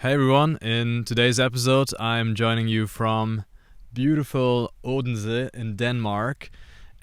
Hey everyone, in today's episode I'm joining you from beautiful Odense in Denmark,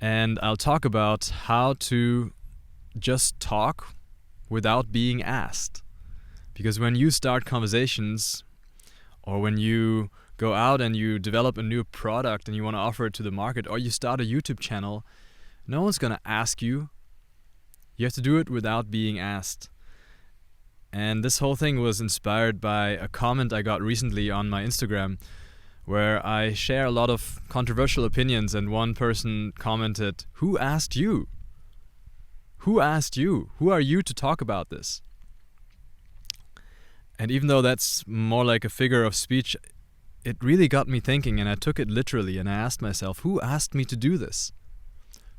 and I'll talk about how to just talk without being asked. Because when you start conversations, or when you go out and you develop a new product and you want to offer it to the market, or you start a YouTube channel, no one's going to ask you. You have to do it without being asked. And this whole thing was inspired by a comment I got recently on my Instagram, where I share a lot of controversial opinions, and one person commented, "Who asked you? Who asked you? Who are you to talk about this?" And even though that's more like a figure of speech, it really got me thinking, and I took it literally, and I asked myself, who asked me to do this?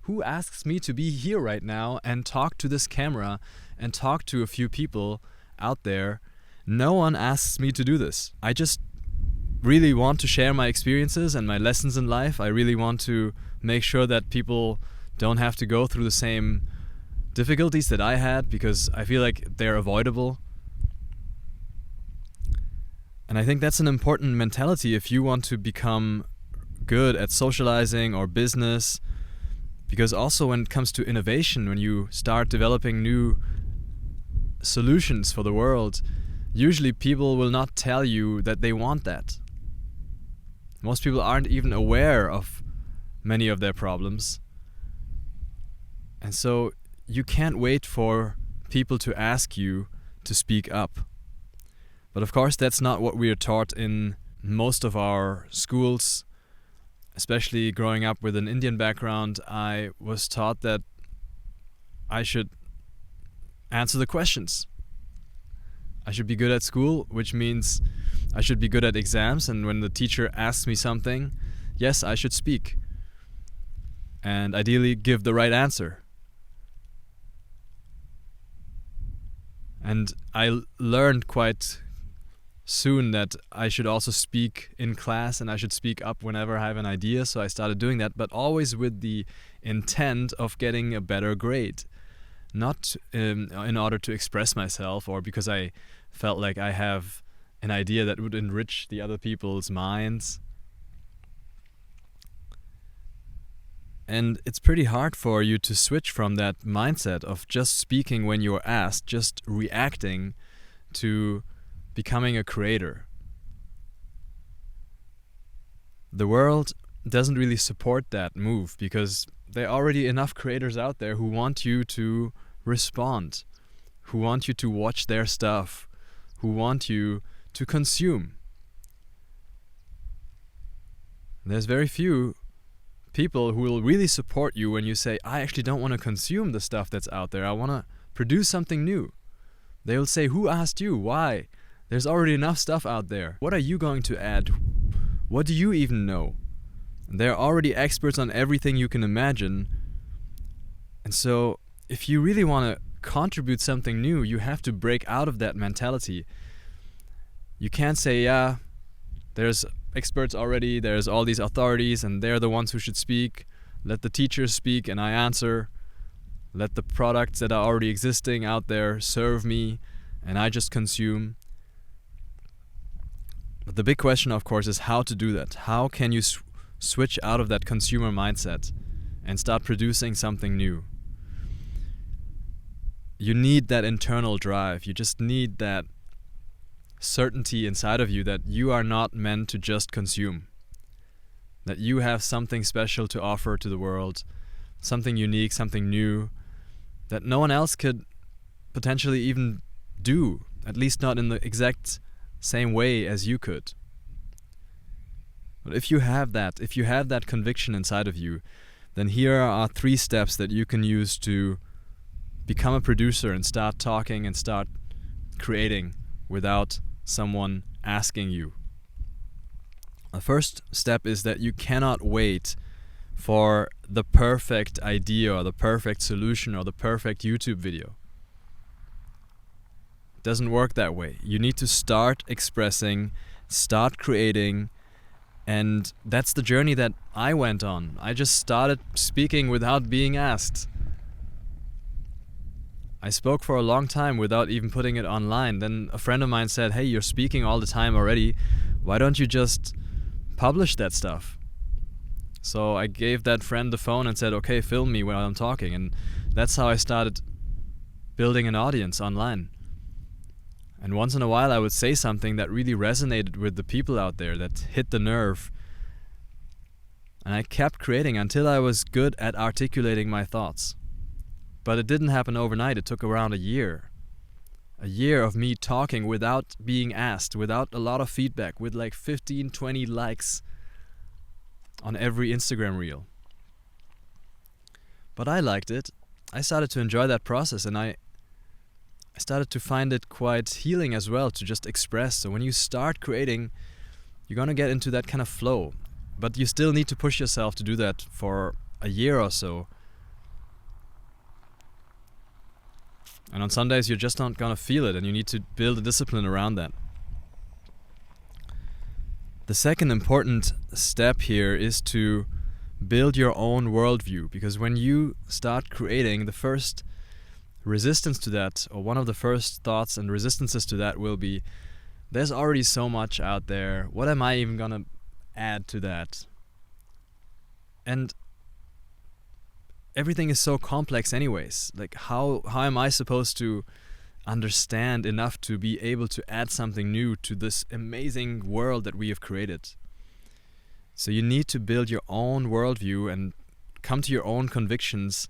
Who asks me to be here right now and talk to this camera and talk to a few people out there? No one asks me to do this. I just really want to share my experiences and my lessons in life. I really want to make sure that people don't have to go through the same difficulties that I had, because I feel like they're avoidable. And I think that's an important mentality if you want to become good at socializing or business, because also when it comes to innovation, when you start developing new solutions for the world, usually people will not tell you that they want that. Most people aren't even aware of many of their problems. And so you can't wait for people to ask you to speak up. But of course, that's not what we are taught in most of our schools. Especially growing up with an Indian background, I was taught that I should answer the questions. I should be good at school, which means I should be good at exams, and when the teacher asks me something, yes, I should speak. And ideally give the right answer. And I learned quite soon that I should also speak in class, and I should speak up whenever I have an idea, so I started doing that, but always with the intent of getting a better grade. Not in order to express myself, or because I felt like I have an idea that would enrich the other people's minds. And it's pretty hard for you to switch from that mindset of just speaking when you're asked, just reacting, to becoming a creator. The world doesn't really support that move, because there are already enough creators out there who want you to respond, who want you to watch their stuff, who want you to consume. There's very few people who will really support you when you say, I actually don't want to consume the stuff that's out there, I want to produce something new. They will say, who asked you? Why? There's already enough stuff out there. What are you going to add? What do you even know? There are already experts on everything you can imagine. And so if you really want to contribute something new, you have to break out of that mentality. You can't say, yeah, there's experts already, there's all these authorities, and they're the ones who should speak. Let the teachers speak and I answer. Let the products that are already existing out there serve me and I just consume. But the big question, of course, is how to do that. How can you switch out of that consumer mindset and start producing something new? You need that internal drive. You just need that certainty inside of you that you are not meant to just consume. That you have something special to offer to the world, something unique, something new, that no one else could potentially even do, at least not in the exact same way as you could. But if you have that conviction inside of you, then here are 3 steps that you can use to become a producer and start talking and start creating without someone asking you. The first step is that you cannot wait for the perfect idea or the perfect solution or the perfect YouTube video. It doesn't work that way. You need to start expressing, start creating, and that's the journey that I went on. I just started speaking without being asked. I spoke for a long time without even putting it online. Then a friend of mine said, "Hey, you're speaking all the time already. Why don't you just publish that stuff?" So I gave that friend the phone and said, "Okay, film me while I'm talking." And that's how I started building an audience online. And once in a while I would say something that really resonated with the people out there, that hit the nerve. And I kept creating until I was good at articulating my thoughts. But it didn't happen overnight. It took around a year. A year of me talking without being asked, without a lot of feedback, with like 15, 20 likes on every Instagram reel. But I liked it. I started to enjoy that process, and I started to find it quite healing as well to just express. So when you start creating, you're going to get into that kind of flow. But you still need to push yourself to do that for a year or so. And on some days you're just not going to feel it, and you need to build a discipline around that. The second important step here is to build your own worldview, because when you start creating, the first resistance to that, or one of the first thoughts and resistances to that, will be, there's already so much out there. What am I even going to add to that? And everything is so complex anyways. Like how am I supposed to understand enough to be able to add something new to this amazing world that we have created? So you need to build your own worldview and come to your own convictions,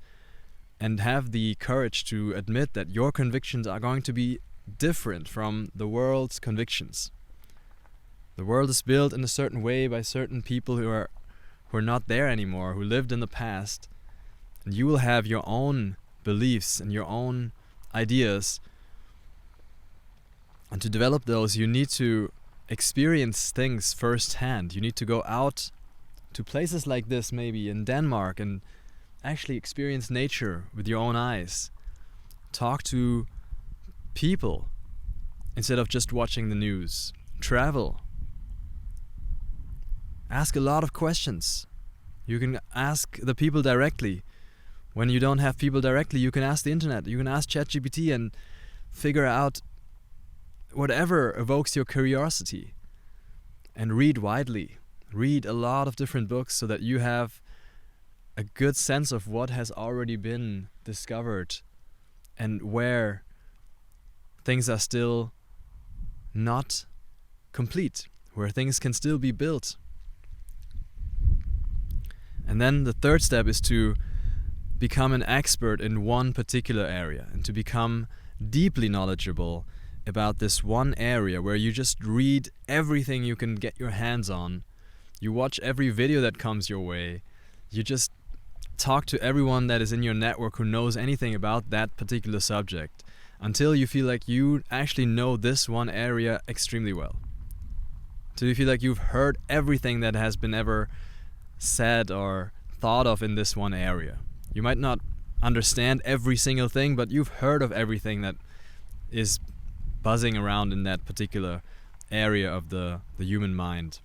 and have the courage to admit that your convictions are going to be different from the world's convictions. The world is built in a certain way by certain people who are not there anymore, who lived in the past. And you will have your own beliefs and your own ideas. And to develop those, you need to experience things firsthand. You need to go out to places like this, maybe in Denmark, and actually experience nature with your own eyes. Talk to people instead of just watching the news. Travel. Ask a lot of questions. You can ask the people directly. When you don't have people directly, you can ask the internet. You can ask ChatGPT and figure out whatever evokes your curiosity. And read widely. Read a lot of different books so that you have a good sense of what has already been discovered and where things are still not complete, where things can still be built. And then the third step is to become an expert in one particular area, and to become deeply knowledgeable about this one area, where you just read everything you can get your hands on. You watch every video that comes your way. You just talk to everyone that is in your network who knows anything about that particular subject, until you feel like you actually know this one area extremely well. Until you feel like you've heard everything that has been ever said or thought of in this one area. You might not understand every single thing, but you've heard of everything that is buzzing around in that particular area of the human mind.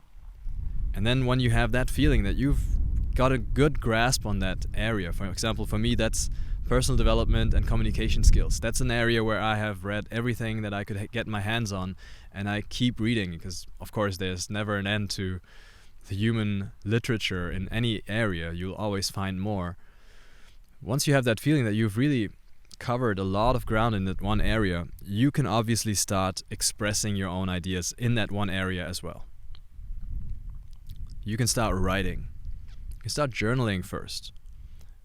And then when you have that feeling that you've got a good grasp on that area, for example, for me that's personal development and communication skills. That's an area where I have read everything that I could get my hands on, and I keep reading, because of course there's never an end to the human literature in any area. You'll always find more. Once you have that feeling that you've really covered a lot of ground in that one area, you can obviously start expressing your own ideas in that one area as well. You can start writing. You can start journaling first.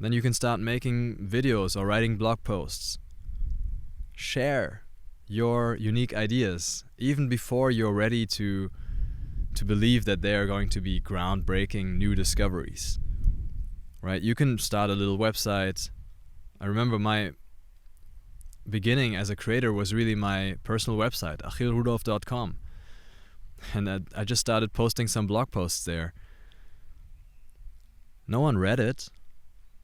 Then you can start making videos or writing blog posts. Share your unique ideas even before you're ready to believe that they are going to be groundbreaking new discoveries. Right? You can start a little website. I remember my beginning as a creator was really my personal website, achillrudolf.com. And I just started posting some blog posts there. No one read it,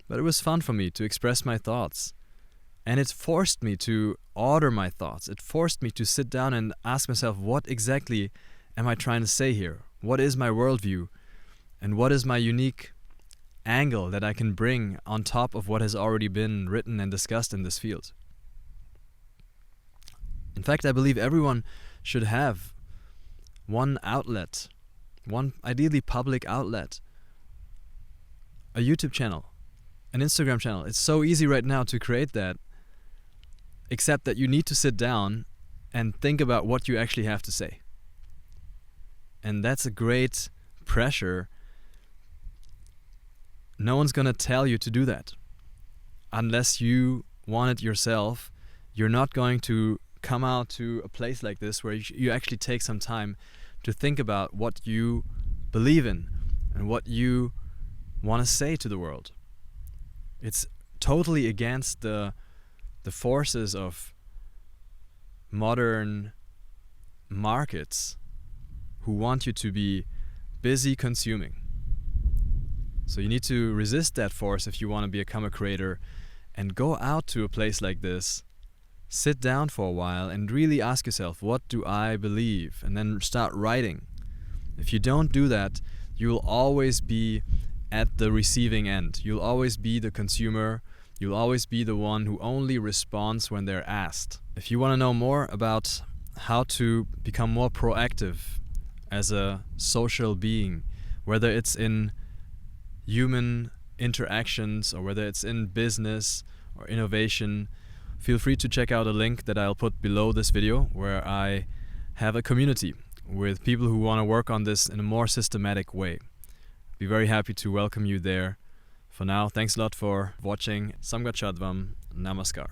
but it was fun for me to express my thoughts. And it forced me to order my thoughts. It forced me to sit down and ask myself, what exactly am I trying to say here? What is my worldview? And what is my unique angle that I can bring on top of what has already been written and discussed in this field? In fact, I believe everyone should have one outlet, one ideally public outlet, a YouTube channel, an Instagram channel. It's so easy right now to create that, except that you need to sit down and think about what you actually have to say. And that's a great pressure. No one's gonna tell you to do that. Unless you want it yourself, you're not going to come out to a place like this where you actually take some time to think about what you believe in and what you want to say to the world. It's totally against the forces of modern markets who want you to be busy consuming. So you need to resist that force if you want to become a creator, and go out to a place like this, sit down for a while and really ask yourself, what do I believe? And then start writing. If you don't do that, you will always be at the receiving end. You'll always be the consumer. You'll always be the one who only responds when they're asked. If you want to know more about how to become more proactive as a social being, whether it's in human interactions or whether it's in business or innovation, feel free to check out a link that I'll put below this video, where I have a community with people who want to work on this in a more systematic way. Be very happy to welcome you there. For now, thanks a lot for watching. Samgachatvam. Namaskar.